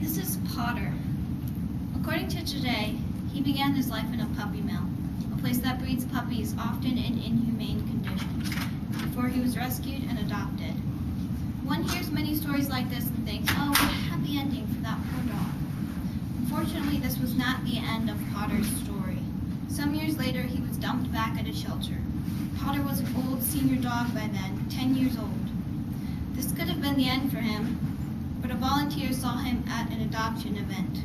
This is Potter. According to Today, he began his life in a puppy mill, a place that breeds puppies often in inhumane conditions, before he was rescued and adopted. One hears many stories like this and thinks, oh, what a happy ending for that poor dog. Unfortunately, this was not the end of Potter's story. Some years later, he was dumped back at a shelter. Potter was an old senior dog by then, 10 years old. This could have been the end for him, but a volunteer saw him at an adoption event.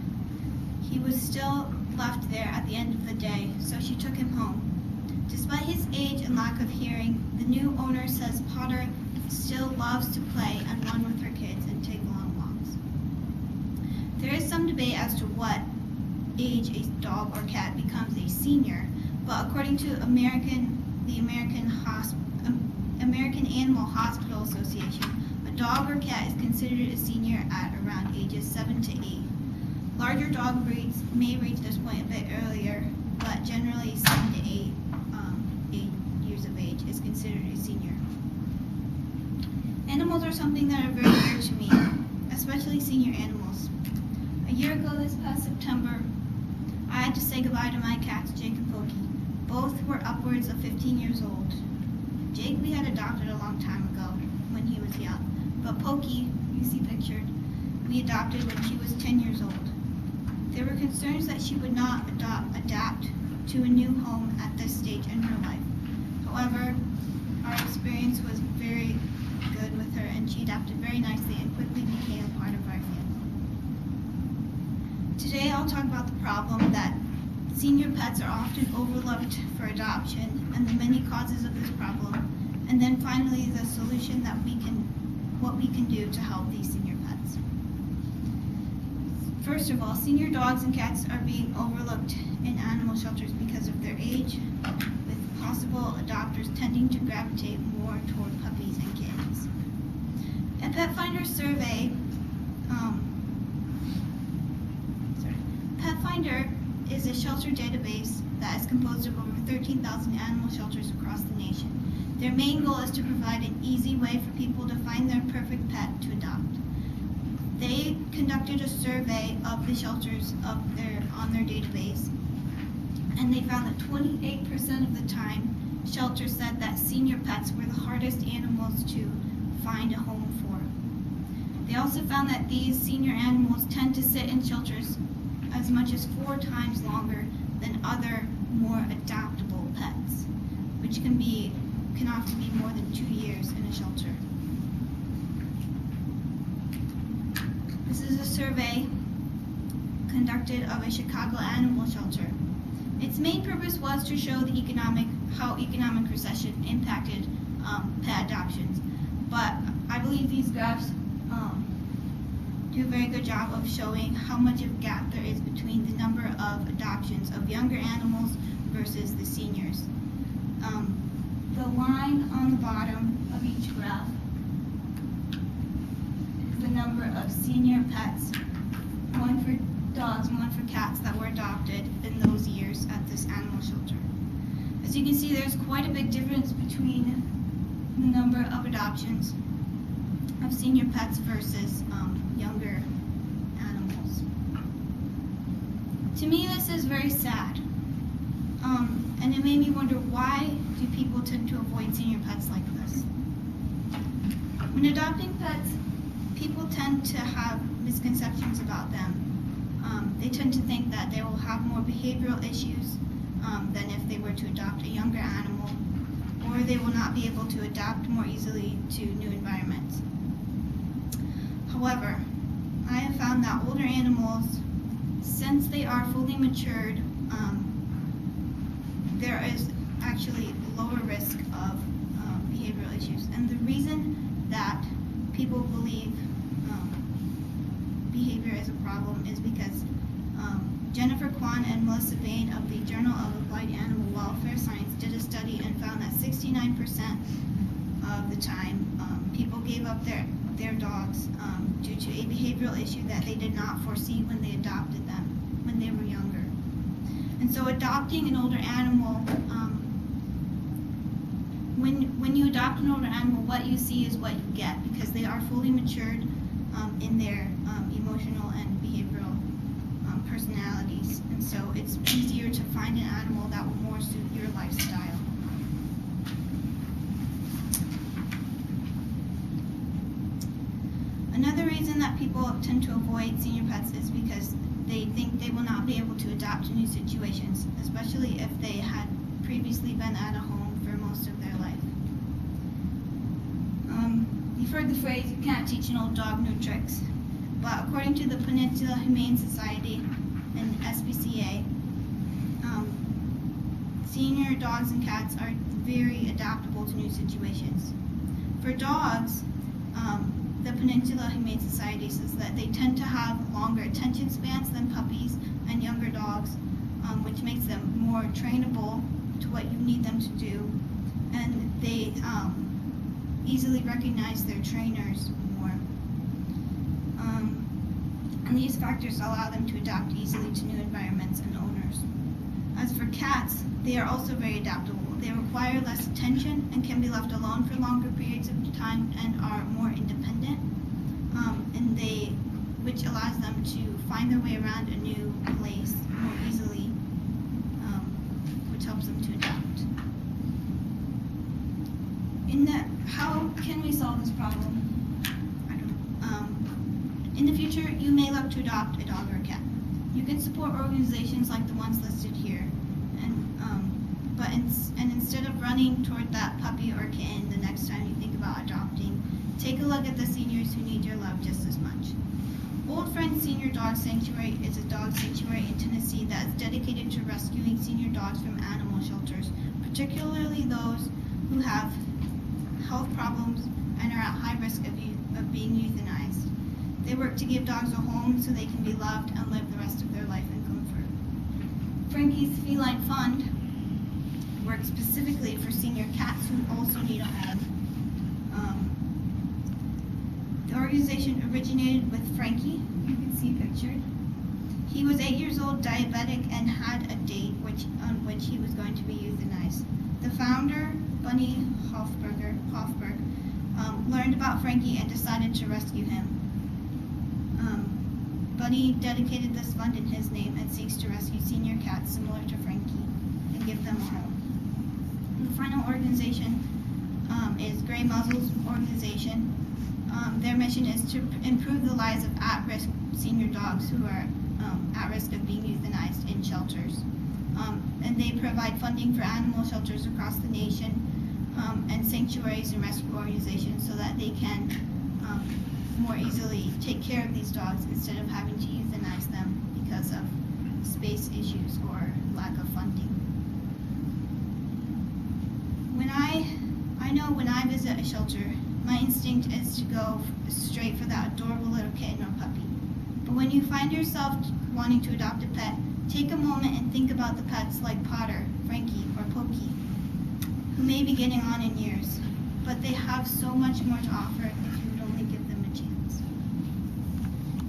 He was still left there at the end of the day, so she took him home. Despite his age and lack of hearing, the new owner says Potter still loves to play and run with her kids and take long walks. There is some debate as to what age a dog or cat becomes a senior, but according to the American Animal Hospital Association, a dog or cat is considered a senior at around ages 7 to 8. Larger dog breeds may reach this point a bit earlier, but generally 7 to 8 years of age is considered a senior. Animals are something that are very dear to me, especially senior animals. A year ago this past September, I had to say goodbye to my cats, Jake and Pokey. Both were upwards of 15 years old. Jake we had adopted a long time ago when he was young, but Pokey, you see pictured, we adopted when she was 10 years old. There were concerns that she would not adapt to a new home at this stage in her life. However, our experience was very good with her and she adapted very nicely and quickly became a part of our family. Today I'll talk about the problem that senior pets are often overlooked for adoption and the many causes of this problem, and then finally the solution that what we can do to help these senior pets. First of all, senior dogs and cats are being overlooked in animal shelters because of their age, with possible adopters tending to gravitate more toward puppies and kittens. A Pet Finder survey, Pet Finder is a shelter database that is composed of over 13,000 animal shelters across the nation. Their main goal is to provide an easy way for people to find their perfect pet to adopt. They conducted a survey of the shelters on their database, and they found that 28% of the time, shelters said that senior pets were the hardest animals to find a home for. They also found that these senior animals tend to sit in shelters as much as 4 times longer than other more adaptable pets, which can often be more than 2 years in a shelter. This is a survey conducted of a Chicago animal shelter. Its main purpose was to show how economic recession impacted pet adoptions, but I believe these graphs do a very good job of showing how much of a gap there is between the number of adoptions of younger animals versus the seniors. The line on the bottom of each graph is the number of senior pets, one for dogs and one for cats, that were adopted in those years at this animal shelter. As you can see, there's quite a big difference between the number of adoptions of senior pets versus younger animals. To me, this is very sad, and it made me wonder, why do people tend to avoid senior pets like this? When adopting pets, people tend to have misconceptions about them. They tend to think that they will have more behavioral issues than if they were to adopt a younger animal, or they will not be able to adapt more easily to new environments. However, I have found that older animals, since they are fully matured, there is actually lower risk of behavioral issues. And the reason that people believe behavior is a problem is because Jennifer Kwan and Melissa Bain of the Journal of Applied Animal Welfare Science did a study and found that 69% of the time people gave up their dogs due to a behavioral issue that they did not foresee when they adopted them when they were younger. And so adopting an older animal, when you adopt an older animal, what you see is what you get, because they are fully matured in their emotional and behavioral puppies, and so it's easier to find an animal that will more suit your lifestyle. Another reason that people tend to avoid senior pets is because they think they will not be able to adapt to new situations, especially if they had previously been at a home for most of their life. You've heard the phrase, you can't teach an old dog new tricks, but according to the Peninsula Humane Society and SPCA, senior dogs and cats are very adaptable to new situations. For dogs, the Peninsula Humane Society says that they tend to have longer attention spans than puppies and younger dogs, which makes them more trainable to what you need them to do, and they easily recognize their trainers more. And these factors allow them to adapt easily to new environments and owners. As for cats, they are also very adaptable. They require less attention and can be left alone for longer periods of time and are more independent, which allows them to find their way around a new place more easily, which helps them to adapt. How can we solve this problem? I don't know. In the future, you may look to adopt a dog or a cat. You can support organizations like the ones listed here, and instead of running toward that puppy or kitten the next time you think about adopting, take a look at the seniors who need your love just as much. Old Friend Senior Dog Sanctuary is a dog sanctuary in Tennessee that is dedicated to rescuing senior dogs from animal shelters, particularly those who have health problems and are at high risk of being euthanized. They work to give dogs a home so they can be loved and live the rest of their life in comfort. Frankie's Feline Fund works specifically for senior cats who also need a home. The organization originated with Frankie, you can see pictured. He was 8 years old, diabetic, and had a date on which he was going to be euthanized. The founder, Bunny Hofberg, learned about Frankie and decided to rescue him. Bunny dedicated this fund in his name and seeks to rescue senior cats similar to Frankie and give them a home. And the final organization is Gray Muzzle's organization. Their mission is to improve the lives of at-risk senior dogs who are at risk of being euthanized in shelters. And they provide funding for animal shelters across the nation and sanctuaries and rescue organizations so that they can more easily take care of these dogs instead of having to euthanize them because of space issues or lack of funding. When I visit a shelter, my instinct is to go straight for that adorable little kitten or puppy. But when you find yourself wanting to adopt a pet, take a moment and think about the pets like Potter, Frankie, or Pokey, who may be getting on in years, but they have so much more to offer if you